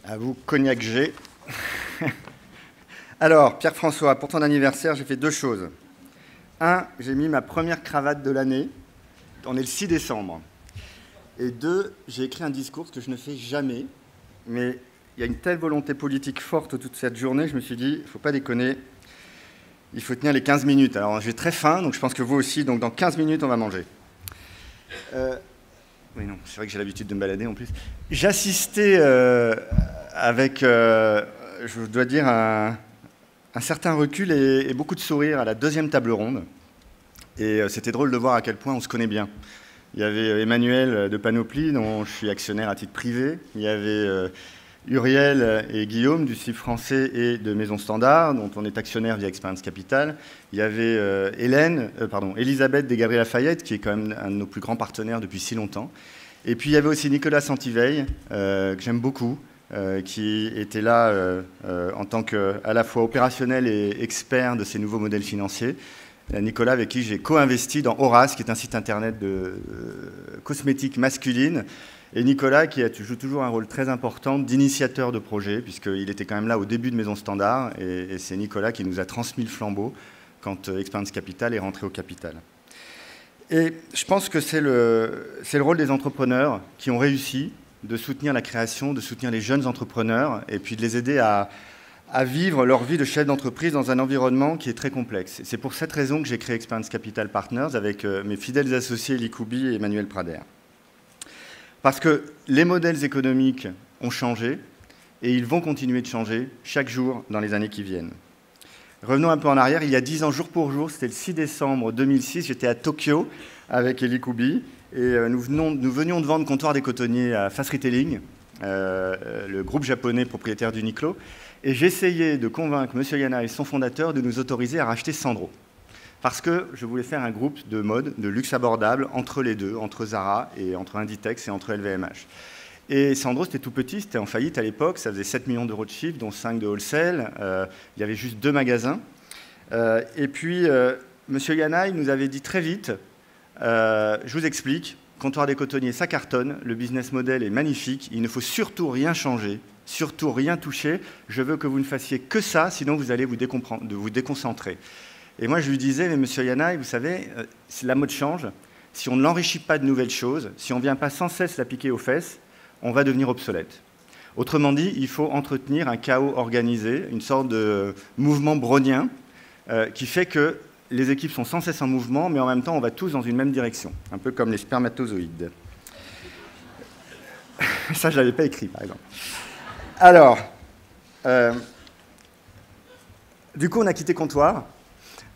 À vous, Cognac G. Alors, Pierre-François, pour ton anniversaire, j'ai fait deux choses. Un, j'ai mis ma première cravate de l'année. On est le 6 décembre. Et deux, j'ai écrit un discours, ce que je ne fais jamais. Mais il y a une telle volonté politique forte toute cette journée, je me suis dit, il ne faut pas déconner, il faut tenir les 15 minutes. Alors, j'ai très faim, donc je pense que vous aussi. Donc, dans 15 minutes, on va manger. Oui, non, c'est vrai que j'ai l'habitude de me balader en plus. J'assistais avec, je dois dire, un certain recul et beaucoup de sourires à la deuxième table ronde. Et c'était drôle de voir à quel point on se connaît bien. Il y avait Emmanuel de Panoply, dont je suis actionnaire à titre privé. Il y avait Uriel et Guillaume du CIF français et de Maison Standard, dont on est actionnaire via Experience Capital. Il y avait Elisabeth des Galeries Lafayette, qui est quand même un de nos plus grands partenaires depuis si longtemps. Et puis il y avait aussi Nicolas Santiveille, que j'aime beaucoup, qui était là en tant qu'à la fois opérationnel et expert de ces nouveaux modèles financiers. Nicolas, avec qui j'ai co-investi dans Horace, qui est un site internet de cosmétiques masculines. Et Nicolas, qui joue toujours un rôle très important d'initiateur de projet, puisqu'il était quand même là au début de Maison Standard. Et c'est Nicolas qui nous a transmis le flambeau quand Experience Capital est rentré au capital. Et je pense que c'est le rôle des entrepreneurs qui ont réussi de soutenir la création, de soutenir les jeunes entrepreneurs, et puis de les aider à vivre leur vie de chef d'entreprise dans un environnement qui est très complexe. C'est pour cette raison que j'ai créé Experience Capital Partners avec mes fidèles associés Elie Koubi et Emmanuel Prader. Parce que les modèles économiques ont changé et ils vont continuer de changer chaque jour dans les années qui viennent. Revenons un peu en arrière, il y a 10 ans, jour pour jour, c'était le 6 décembre 2006, j'étais à Tokyo avec Elie Koubi et nous venions de vendre Comptoir des Cotonniers à Fast Retailing, le groupe japonais propriétaire d'Uniqlo. Et j'essayais de convaincre M. Yanaï, son fondateur, de nous autoriser à racheter Sandro. Parce que je voulais faire un groupe de mode, de luxe abordable, entre les deux, entre Zara et entre Inditex et entre LVMH. Et Sandro, c'était tout petit, c'était en faillite à l'époque, ça faisait 7 millions d'euros de chiffre, dont 5 de wholesale, il y avait juste 2 magasins. Et puis, M. Yanaï nous avait dit très vite, je vous explique, Comptoir des Cotonniers, ça cartonne, le business model est magnifique, il ne faut surtout rien changer, surtout rien toucher, je veux que vous ne fassiez que ça, sinon vous allez vous déconcentrer. Et moi je lui disais, mais monsieur Yanaï, vous savez, la mode change, si on ne l'enrichit pas de nouvelles choses, si on ne vient pas sans cesse la piquer aux fesses, on va devenir obsolète. Autrement dit, il faut entretenir un chaos organisé, une sorte de mouvement brownien, qui fait que les équipes sont sans cesse en mouvement, mais en même temps on va tous dans une même direction, un peu comme les spermatozoïdes. Ça je ne l'avais pas écrit par exemple. Alors, du coup, on a quitté Comptoir,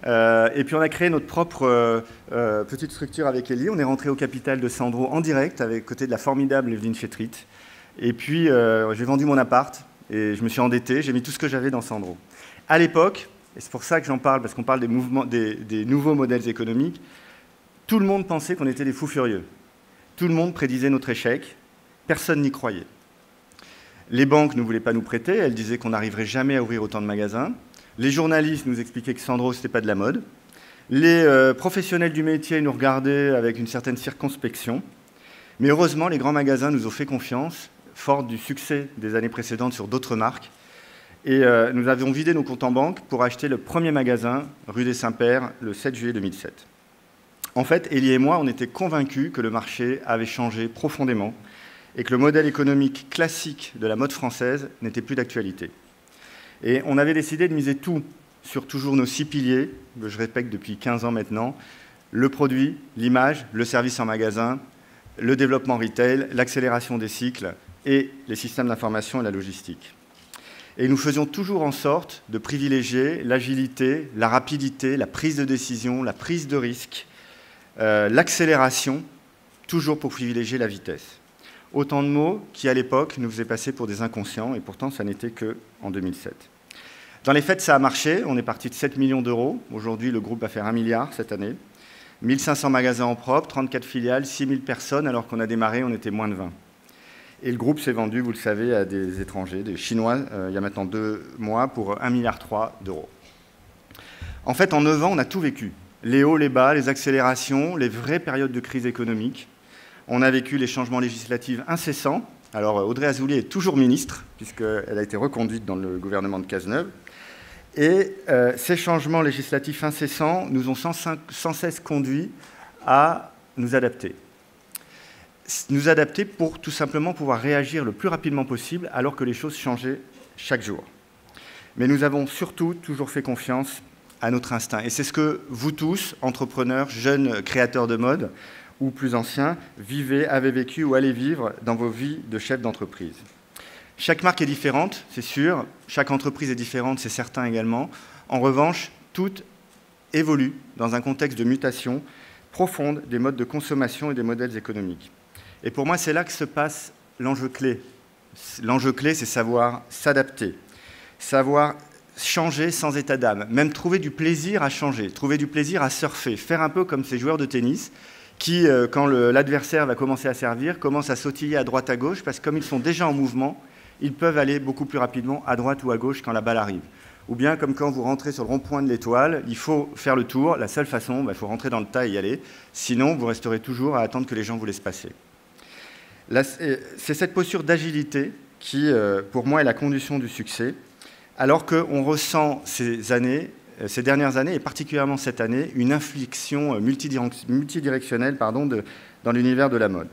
et puis on a créé notre propre petite structure avec Elie. On est rentré au capital de Sandro en direct, avec côté de la formidable Evelyne Chetrit. Et puis, j'ai vendu mon appart, et je me suis endetté, j'ai mis tout ce que j'avais dans Sandro. À l'époque, et c'est pour ça que j'en parle, parce qu'on parle des nouveaux modèles économiques, tout le monde pensait qu'on était des fous furieux. Tout le monde prédisait notre échec, personne n'y croyait. Les banques ne voulaient pas nous prêter, elles disaient qu'on n'arriverait jamais à ouvrir autant de magasins. Les journalistes nous expliquaient que Sandro, ce n'était pas de la mode. Les professionnels du métier nous regardaient avec une certaine circonspection. Mais heureusement, les grands magasins nous ont fait confiance, forts du succès des années précédentes sur d'autres marques. Et nous avions vidé nos comptes en banque pour acheter le premier magasin, rue des Saints-Pères, le 7 juillet 2007. En fait, Elie et moi, on était convaincus que le marché avait changé profondément et que le modèle économique classique de la mode française n'était plus d'actualité. Et on avait décidé de miser tout sur toujours nos 6 piliers, que je répète depuis 15 ans maintenant, le produit, l'image, le service en magasin, le développement retail, l'accélération des cycles et les systèmes d'information et la logistique. Et nous faisions toujours en sorte de privilégier l'agilité, la rapidité, la prise de décision, la prise de risque, l'accélération, toujours pour privilégier la vitesse. Autant de mots qui, à l'époque, nous faisaient passer pour des inconscients, et pourtant, ça n'était qu'en 2007. Dans les faits, ça a marché. On est parti de 7 millions d'euros. Aujourd'hui, le groupe va faire 1 milliard cette année. 1500 magasins en propre, 34 filiales, 6000 personnes, alors qu'on a démarré, on était moins de 20. Et le groupe s'est vendu, vous le savez, à des étrangers, des Chinois, il y a maintenant 2 mois, pour 1,3 milliard d'euros. En fait, en 9 ans, on a tout vécu. Les hauts, les bas, les accélérations, les vraies périodes de crise économique. On a vécu les changements législatifs incessants, Alors Audrey Azoulay est toujours ministre, puisqu'elle a été reconduite dans le gouvernement de Cazeneuve. Et ces changements législatifs incessants nous ont sans cesse conduits à nous adapter. Nous adapter pour tout simplement pouvoir réagir le plus rapidement possible alors que les choses changeaient chaque jour. Mais nous avons surtout toujours fait confiance à notre instinct. Et c'est ce que vous tous, entrepreneurs, jeunes créateurs de mode ou plus anciens, vivez, avez vécu ou allez vivre dans vos vies de chefs d'entreprise. Chaque marque est différente, c'est sûr. Chaque entreprise est différente, c'est certain également. En revanche, toutes évoluent dans un contexte de mutation profonde des modes de consommation et des modèles économiques. Et pour moi, c'est là que se passe l'enjeu clé. L'enjeu clé, c'est savoir s'adapter, savoir changer sans état d'âme, même trouver du plaisir à changer, trouver du plaisir à surfer, faire un peu comme ces joueurs de tennis qui, quand l'adversaire va commencer à servir, commencent à sautiller à droite à gauche, parce que comme ils sont déjà en mouvement, ils peuvent aller beaucoup plus rapidement à droite ou à gauche quand la balle arrive. Ou bien comme quand vous rentrez sur le rond-point de l'Étoile, il faut faire le tour, la seule façon, il faut rentrer dans le tas et y aller, sinon vous resterez toujours à attendre que les gens vous laissent passer. C'est cette posture d'agilité qui, pour moi, est la condition du succès, alors qu'on ressent ces dernières années, et particulièrement cette année, une inflexion multidirectionnelle dans l'univers de la mode.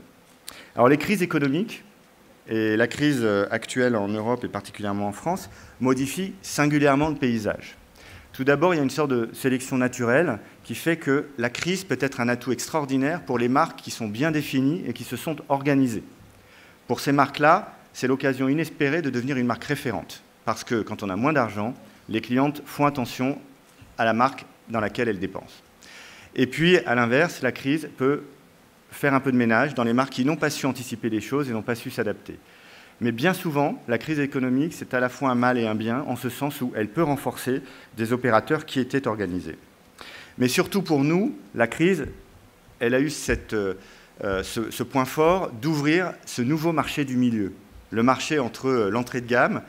Alors les crises économiques, et la crise actuelle en Europe et particulièrement en France, modifient singulièrement le paysage. Tout d'abord, il y a une sorte de sélection naturelle qui fait que la crise peut être un atout extraordinaire pour les marques qui sont bien définies et qui se sont organisées. Pour ces marques-là, c'est l'occasion inespérée de devenir une marque référente. Parce que quand on a moins d'argent, les clientes font attention à la marque dans laquelle elles dépensent. Et puis, à l'inverse, la crise peut faire un peu de ménage dans les marques qui n'ont pas su anticiper les choses et n'ont pas su s'adapter. Mais bien souvent, la crise économique, c'est à la fois un mal et un bien, en ce sens où elle peut renforcer des opérateurs qui étaient organisés. Mais surtout pour nous, la crise, elle a eu ce point fort d'ouvrir ce nouveau marché du milieu. Le marché entre l'entrée de gamme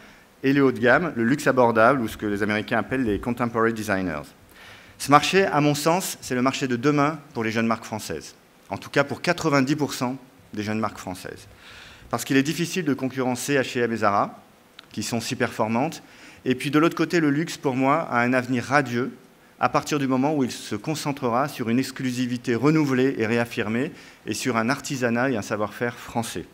et le haut de gamme, le luxe abordable, ou ce que les Américains appellent les contemporary designers. Ce marché, à mon sens, c'est le marché de demain pour les jeunes marques françaises. En tout cas pour 90% des jeunes marques françaises. Parce qu'il est difficile de concurrencer H&M et Zara, qui sont si performantes. Et puis de l'autre côté, le luxe, pour moi, a un avenir radieux à partir du moment où il se concentrera sur une exclusivité renouvelée et réaffirmée et sur un artisanat et un savoir-faire français.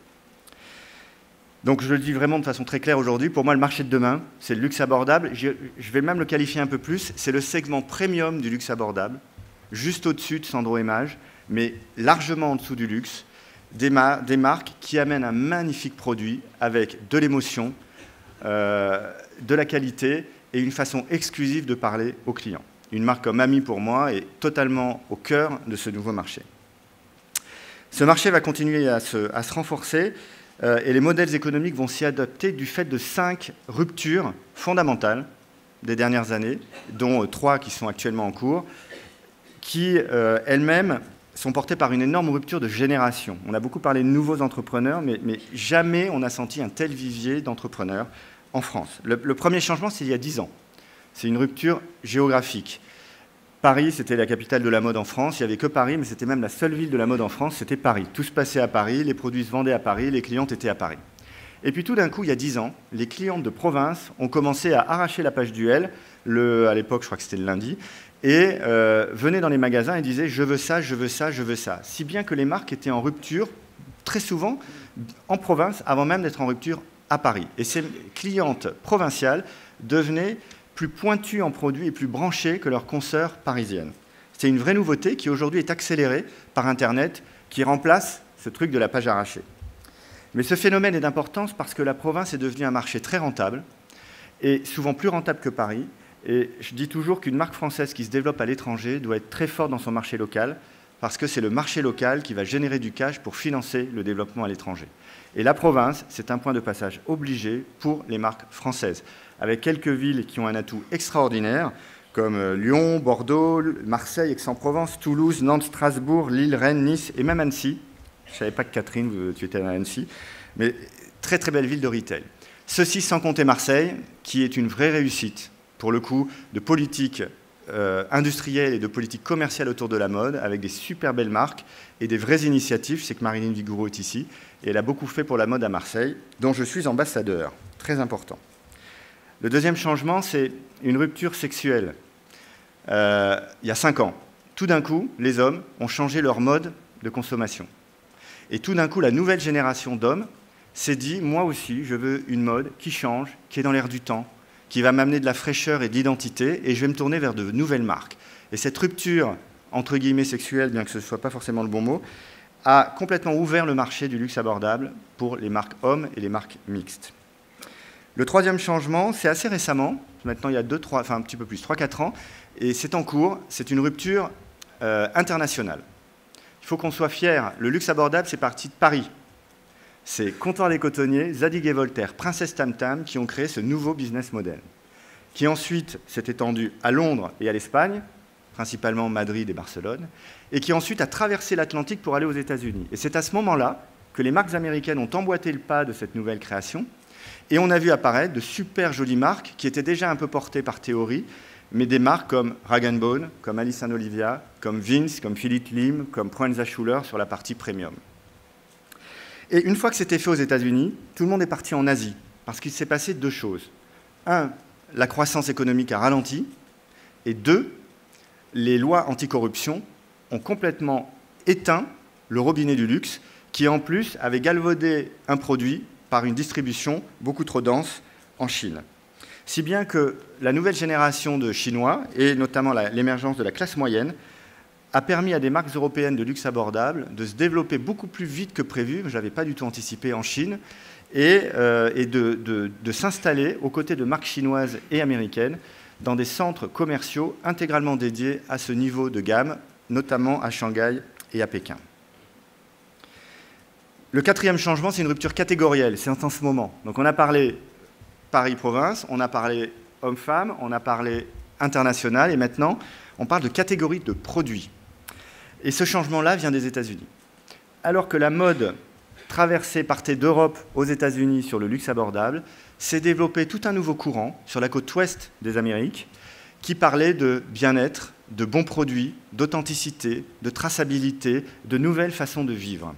Donc je le dis vraiment de façon très claire aujourd'hui, pour moi le marché de demain, c'est le luxe abordable. Je vais même le qualifier un peu plus, c'est le segment premium du luxe abordable, juste au-dessus de Sandro et Maje, mais largement en dessous du luxe, des marques qui amènent un magnifique produit avec de l'émotion, de la qualité et une façon exclusive de parler aux clients. Une marque comme Ami, pour moi, est totalement au cœur de ce nouveau marché. Ce marché va continuer à se renforcer et les modèles économiques vont s'y adapter du fait de 5 ruptures fondamentales des dernières années, dont 3 qui sont actuellement en cours, qui elles-mêmes sont portées par une énorme rupture de génération. On a beaucoup parlé de nouveaux entrepreneurs, mais jamais on a senti un tel vivier d'entrepreneurs en France. Le premier changement, c'est il y a 10 ans. C'est une rupture géographique. Paris, c'était la capitale de la mode en France. Il n'y avait que Paris, mais c'était même la seule ville de la mode en France, c'était Paris. Tout se passait à Paris, les produits se vendaient à Paris, les clientes étaient à Paris. Et puis tout d'un coup, il y a 10 ans, les clientes de province ont commencé à arracher la page du L, à l'époque, je crois que c'était le lundi, et venaient dans les magasins et disaient « je veux ça, je veux ça, je veux ça ». Si bien que les marques étaient en rupture, très souvent, en province, avant même d'être en rupture à Paris. Et ces clientes provinciales devenaient plus pointues en produits et plus branchées que leurs consoeurs parisiennes. C'est une vraie nouveauté qui aujourd'hui est accélérée par Internet, qui remplace ce truc de la page arrachée. Mais ce phénomène est d'importance parce que la province est devenue un marché très rentable, et souvent plus rentable que Paris. Et je dis toujours qu'une marque française qui se développe à l'étranger doit être très forte dans son marché local, parce que c'est le marché local qui va générer du cash pour financer le développement à l'étranger. Et la province, c'est un point de passage obligé pour les marques françaises, avec quelques villes qui ont un atout extraordinaire, comme Lyon, Bordeaux, Marseille, Aix-en-Provence, Toulouse, Nantes, Strasbourg, Lille, Rennes, Nice et même Annecy. Je ne savais pas que Catherine, tu étais à Annecy, mais très très belle ville de retail. Ceci sans compter Marseille, qui est une vraie réussite, pour le coup, de politique industrielle et de politique commerciale autour de la mode, avec des super belles marques et des vraies initiatives. Je sais que Marilyn Vigoureau est ici, et elle a beaucoup fait pour la mode à Marseille, dont je suis ambassadeur. Très important. Le deuxième changement, c'est une rupture sexuelle. Il y a 5 ans, tout d'un coup, les hommes ont changé leur mode de consommation. Et tout d'un coup, la nouvelle génération d'hommes s'est dit, moi aussi, je veux une mode qui change, qui est dans l'air du temps, qui va m'amener de la fraîcheur et de l'identité, et je vais me tourner vers de nouvelles marques. Et cette rupture, entre guillemets, sexuelle, bien que ce ne soit pas forcément le bon mot, a complètement ouvert le marché du luxe abordable pour les marques hommes et les marques mixtes. Le troisième changement, c'est assez récemment, maintenant il y a un petit peu plus, 3-4 ans, et c'est en cours, c'est une rupture internationale. Il faut qu'on soit fier, le luxe abordable, c'est parti de Paris. C'est Comptoir des Cotonniers, Zadig et Voltaire, Princesse Tam Tam qui ont créé ce nouveau business model, qui ensuite s'est étendu à Londres et à l'Espagne, principalement Madrid et Barcelone, et qui ensuite a traversé l'Atlantique pour aller aux États-Unis. Et c'est à ce moment-là que les marques américaines ont emboîté le pas de cette nouvelle création, et on a vu apparaître de super jolies marques qui étaient déjà un peu portées par théorie, mais des marques comme Rag & Bone, comme Alice & Olivia, comme Vince, comme Philippe Lim, comme Proenza Schuller sur la partie premium. Et une fois que c'était fait aux États-Unis, tout le monde est parti en Asie, parce qu'il s'est passé 2 choses. 1, la croissance économique a ralenti, et 2, les lois anticorruption ont complètement éteint le robinet du luxe, qui en plus avait galvaudé un produit par une distribution beaucoup trop dense en Chine. Si bien que la nouvelle génération de Chinois, et notamment l'émergence de la classe moyenne, a permis à des marques européennes de luxe abordable de se développer beaucoup plus vite que prévu, je ne l'avais pas du tout anticipé en Chine, et de s'installer aux côtés de marques chinoises et américaines dans des centres commerciaux intégralement dédiés à ce niveau de gamme, notamment à Shanghai et à Pékin. Le quatrième changement, c'est une rupture catégorielle, c'est en ce moment. Donc on a parlé Paris-Province, on a parlé homme-femme, on a parlé international, et maintenant on parle de catégorie de produits. Et ce changement-là vient des États-Unis. Alors que la mode partait d'Europe aux États-Unis sur le luxe abordable, s'est développé tout un nouveau courant sur la côte ouest des Amériques qui parlait de bien-être, de bons produits, d'authenticité, de traçabilité, de nouvelles façons de vivre.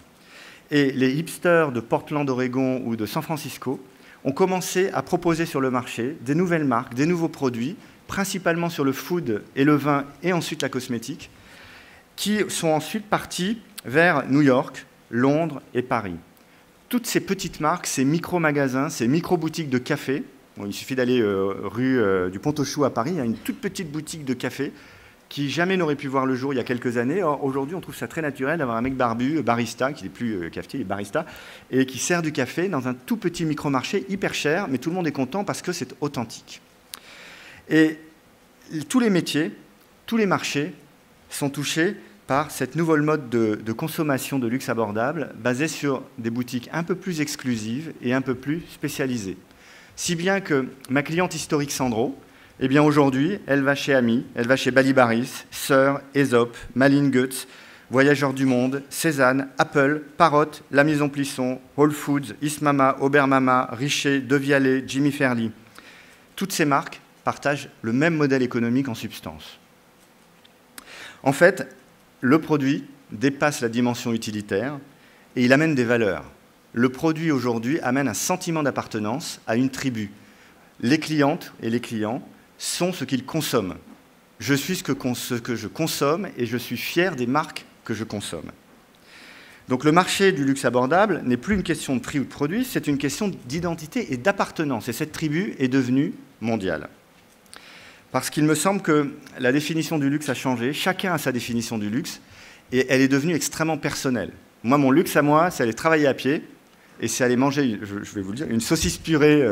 Et les hipsters de Portland, Oregon ou de San Francisco ont commencé à proposer sur le marché des nouvelles marques, des nouveaux produits, principalement sur le food et le vin et ensuite la cosmétique, qui sont ensuite partis vers New York, Londres et Paris. Toutes ces petites marques, ces micro-magasins, ces micro-boutiques de café, bon, il suffit d'aller rue du Pont-aux-Choux à Paris, il y a une toute petite boutique de café qui jamais n'aurait pu voir le jour il y a quelques années. Aujourd'hui, on trouve ça très naturel d'avoir un mec barbu, barista, qui n'est plus cafetier, il est barista, et qui sert du café dans un tout petit micro-marché hyper cher, mais tout le monde est content parce que c'est authentique. Et tous les métiers, tous les marchés sont touchés par cette nouvelle mode de consommation de luxe abordable basée sur des boutiques un peu plus exclusives et un peu plus spécialisées. Si bien que ma cliente historique Sandro, eh bien aujourd'hui, elle va chez Ami, elle va chez Bali Baris, Sœur, Aesop, Malin Goetz, Voyageurs du Monde, Cézanne, Apple, Parrot, La Maison Plisson, Whole Foods, Ismama, Obermama, Richer, De Vialet, Jimmy Fairly. Toutes ces marques partagent le même modèle économique en substance. En fait, le produit dépasse la dimension utilitaire et il amène des valeurs. Le produit aujourd'hui amène un sentiment d'appartenance à une tribu. Les clientes et les clients sont ce qu'ils consomment. Je suis ce que je consomme et je suis fier des marques que je consomme. Donc le marché du luxe abordable n'est plus une question de prix ou de produit, c'est une question d'identité et d'appartenance. Et cette tribu est devenue mondiale. Parce qu'il me semble que la définition du luxe a changé, chacun a sa définition du luxe, et elle est devenue extrêmement personnelle. Moi, mon luxe à moi, c'est aller travailler à pied, et c'est aller manger, je vais vous le dire, une saucisse purée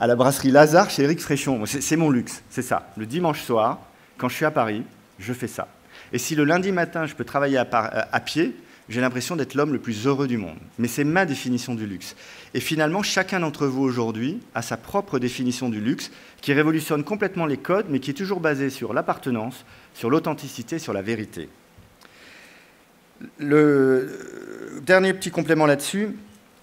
à la brasserie Lazare chez Éric Fréchon. C'est mon luxe, c'est ça. Le dimanche soir, quand je suis à Paris, je fais ça. Et si le lundi matin, je peux travailler à pied, j'ai l'impression d'être l'homme le plus heureux du monde. Mais c'est ma définition du luxe. Et finalement, chacun d'entre vous aujourd'hui a sa propre définition du luxe qui révolutionne complètement les codes, mais qui est toujours basée sur l'appartenance, sur l'authenticité, sur la vérité. Le dernier petit complément là-dessus,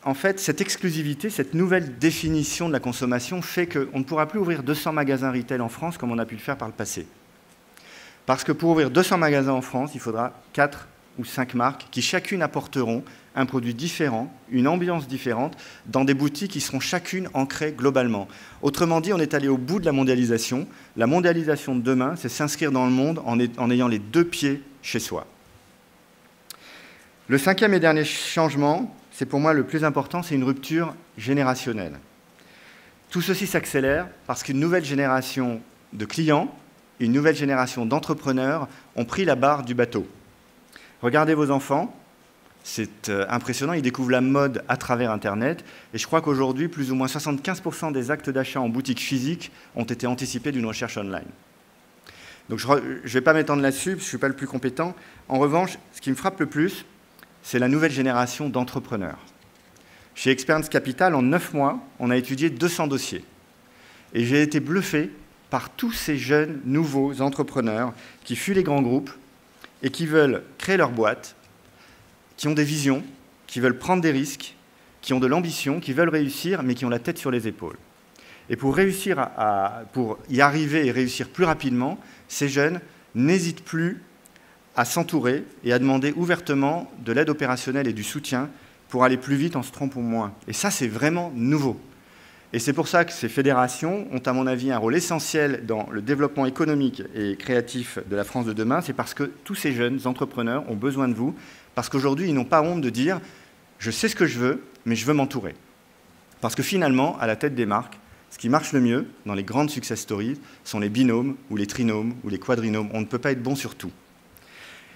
en fait, cette exclusivité, cette nouvelle définition de la consommation fait qu'on ne pourra plus ouvrir 200 magasins retail en France comme on a pu le faire par le passé. Parce que pour ouvrir 200 magasins en France, il faudra 4 ou 5 marques qui chacune apporteront un produit différent, une ambiance différente, dans des boutiques qui seront chacune ancrées globalement. Autrement dit, on est allé au bout de la mondialisation. La mondialisation de demain, c'est s'inscrire dans le monde en ayant les 2 pieds chez soi. Le 5e et dernier changement, c'est pour moi le plus important, c'est une rupture générationnelle. Tout ceci s'accélère parce qu'une nouvelle génération de clients, une nouvelle génération d'entrepreneurs ont pris la barre du bateau. Regardez vos enfants, c'est impressionnant, ils découvrent la mode à travers Internet, et je crois qu'aujourd'hui, plus ou moins 75% des actes d'achat en boutique physique ont été anticipés d'une recherche online. Donc je ne vais pas m'étendre là-dessus, parce que je ne suis pas le plus compétent. En revanche, ce qui me frappe le plus, c'est la nouvelle génération d'entrepreneurs. Chez Experience Capital, en 9 mois, on a étudié 200 dossiers. Et j'ai été bluffé par tous ces jeunes, nouveaux entrepreneurs qui fuient les grands groupes et qui veulent créer leur boîte, qui ont des visions, qui veulent prendre des risques, qui ont de l'ambition, qui veulent réussir, mais qui ont la tête sur les épaules. Et pour y arriver et réussir plus rapidement, ces jeunes n'hésitent plus à s'entourer et à demander ouvertement de l'aide opérationnelle et du soutien pour aller plus vite en se trompant moins. Et ça, c'est vraiment nouveau. Et c'est pour ça que ces fédérations ont, à mon avis, un rôle essentiel dans le développement économique et créatif de la France de demain. C'est parce que tous ces jeunes entrepreneurs ont besoin de vous, parce qu'aujourd'hui, ils n'ont pas honte de dire « je sais ce que je veux, mais je veux m'entourer ». Parce que finalement, à la tête des marques, ce qui marche le mieux dans les grandes success stories sont les binômes ou les trinômes ou les quadrinômes. On ne peut pas être bon sur tout.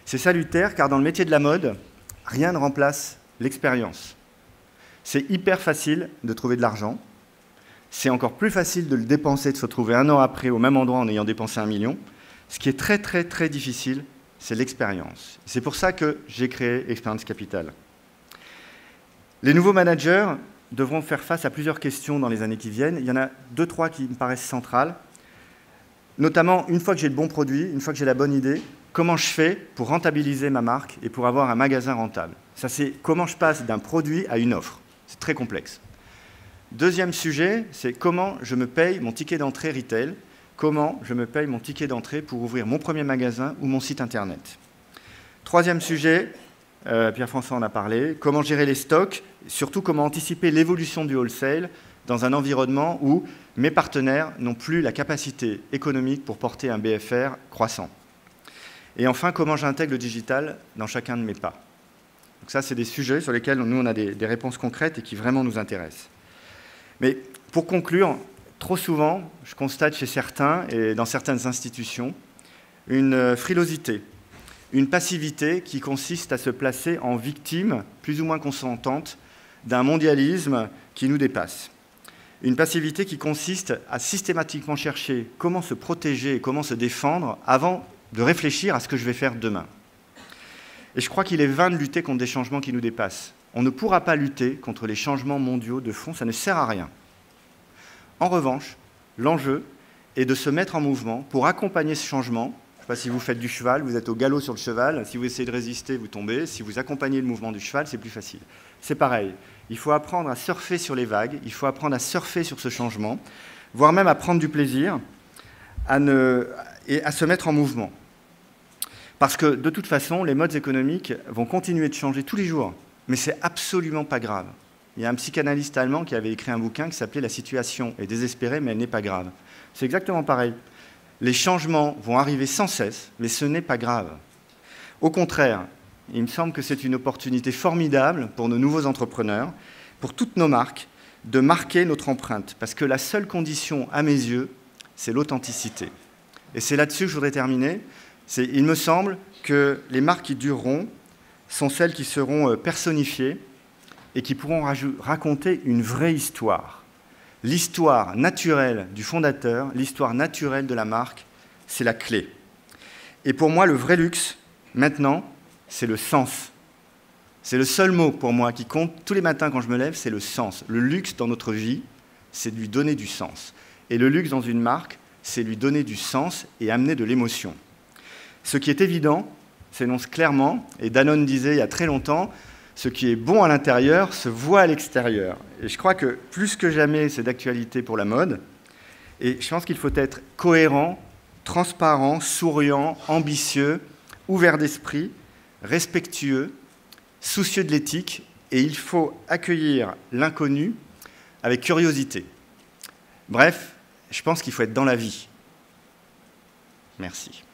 C'est salutaire car dans le métier de la mode, rien ne remplace l'expérience. C'est hyper facile de trouver de l'argent. C'est encore plus facile de le dépenser, de se retrouver 1 an après au même endroit en ayant dépensé 1 million. Ce qui est très, très, très difficile, c'est l'expérience. C'est pour ça que j'ai créé Experience Capital. Les nouveaux managers devront faire face à plusieurs questions dans les années qui viennent. Il y en a 2, 3 qui me paraissent centrales. Notamment, une fois que j'ai le bon produit, une fois que j'ai la bonne idée, comment je fais pour rentabiliser ma marque et pour avoir un magasin rentable. Ça, c'est comment je passe d'un produit à une offre. C'est très complexe. Deuxième sujet, c'est comment je me paye mon ticket d'entrée retail, comment je me paye mon ticket d'entrée pour ouvrir mon premier magasin ou mon site internet. Troisième sujet, Pierre-François en a parlé, comment gérer les stocks, surtout comment anticiper l'évolution du wholesale dans un environnement où mes partenaires n'ont plus la capacité économique pour porter un BFR croissant. Et enfin, comment j'intègre le digital dans chacun de mes pas. Donc ça, c'est des sujets sur lesquels nous, on a des réponses concrètes et qui vraiment nous intéressent. Mais pour conclure, trop souvent, je constate chez certains et dans certaines institutions une frilosité, une passivité qui consiste à se placer en victime, plus ou moins consentante, d'un mondialisme qui nous dépasse. Une passivité qui consiste à systématiquement chercher comment se protéger et comment se défendre avant de réfléchir à ce que je vais faire demain. Et je crois qu'il est vain de lutter contre des changements qui nous dépassent. On ne pourra pas lutter contre les changements mondiaux de fond, ça ne sert à rien. En revanche, l'enjeu est de se mettre en mouvement pour accompagner ce changement. Je ne sais pas si vous faites du cheval, vous êtes au galop sur le cheval, si vous essayez de résister, vous tombez. Si vous accompagnez le mouvement du cheval, c'est plus facile. C'est pareil, il faut apprendre à surfer sur les vagues, il faut apprendre à surfer sur ce changement, voire même à prendre du plaisir et à se mettre en mouvement. Parce que, de toute façon, les modes économiques vont continuer de changer tous les jours. Mais c'est absolument pas grave. Il y a un psychanalyste allemand qui avait écrit un bouquin qui s'appelait « La situation est désespérée, mais elle n'est pas grave ». C'est exactement pareil. Les changements vont arriver sans cesse, mais ce n'est pas grave. Au contraire, il me semble que c'est une opportunité formidable pour nos nouveaux entrepreneurs, pour toutes nos marques, de marquer notre empreinte. Parce que la seule condition, à mes yeux, c'est l'authenticité. Et c'est là-dessus que je voudrais terminer. Il me semble que les marques qui dureront sont celles qui seront personnifiées et qui pourront raconter une vraie histoire. L'histoire naturelle du fondateur, l'histoire naturelle de la marque, c'est la clé. Et pour moi, le vrai luxe, maintenant, c'est le sens. C'est le seul mot pour moi qui compte tous les matins quand je me lève, c'est le sens. Le luxe dans notre vie, c'est de lui donner du sens. Et le luxe dans une marque, c'est lui donner du sens et amener de l'émotion. Ce qui est évident s'énonce clairement, et Danone disait il y a très longtemps, ce qui est bon à l'intérieur se voit à l'extérieur. Et je crois que plus que jamais, c'est d'actualité pour la mode. Et je pense qu'il faut être cohérent transparent, souriant, ambitieux, ouvert d'esprit, respectueux, soucieux de l'éthique, et il faut accueillir l'inconnu avec curiosité. Bref, je pense qu'il faut être dans la vie. Merci.